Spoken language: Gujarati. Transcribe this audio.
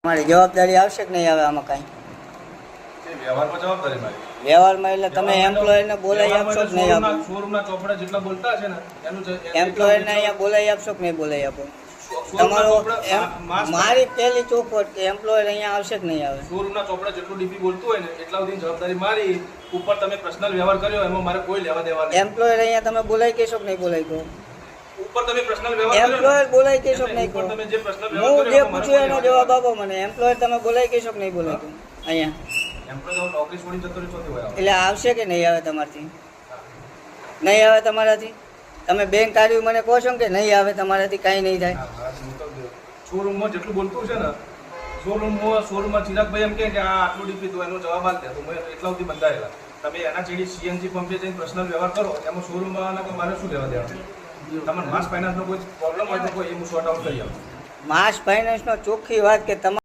તમારી જવાબદારી આવશે કે નહીં આવે આમાં કાંઈ વ્યવહારમાં જવાબદારી મારી. વ્યવહારમાં એટલે તમે એમ્પ્લોયરને બોલાવી આપશો કે નહીં આપો? શોરૂમના ચોપડા જેટલા બોલતા છે ને એનું એમ્પ્લોયરને અહીંયા બોલાવી આપશો કે નહીં બોલાવી આપો? તમારો મારી પહેલી ચોખવટ કે એમ્પ્લોયર અહીંયા આવશે કે નહીં આવે? શોરૂમના ચોપડા જેટલું ડીપી બોલતું હોય ને એટલા સુધી જવાબદારી મારી. ઉપર તમે પર્સનલ વ્યવહાર કર્યો એમાં મારે કોઈ લેવા દેવા નહીં. એમ્પ્લોયર અહીંયા તમે બોલાવી કહેશો કે નહીં બોલાવી કહો? ઉપર તમે પર્સનલ વ્યવહાર કર્યો એમ્પ્લોયર બોલાવી કહેશો કે નહીં કહો? તમે જે પર્સનલ હું વ્યવહાર જે કર્યો પૂછ્યું એનો જવાબ આપો મને. એમ્પ્લોયર તમે બોલાવી કહેશો કે નહીં બોલાવી કહો અહીંયા? એમ્પ્લોયર નોકરી છોડી જતો રહ્યો ચોથી હોય એટલે આવશે કે નહીં આવે તમારાથી? નહીં આવે તમારાથી? તમે બેંક કાઢ્યું મને કહો છો કે નહીં આવે તમારાથી? કાંઈ નહીં થાય. શોરૂમમાં જેટલું બોલતું છે ને શોરૂમમાં ચિરાગભાઈ એમ કે આ આટલું ડીપી તો એનો જવાબ આલ દે તો મેં એટલા સુધી બંધાયેલા. તમે એના જેડી સીએનજી પંપે જઈને પર્સનલ વ્યવહાર કરો એમાં શોરૂમમાં મારે શું લેવા દેવાનું? તમારે માસ ફાઇનાન્સનો કોઈ પ્રોબ્લેમ હોય તો કોઈ એ હું સોર્ટ આઉટ કરી આપું. માસ ફાઇનાન્સનો ચોખ્ખી વાત કે તમારે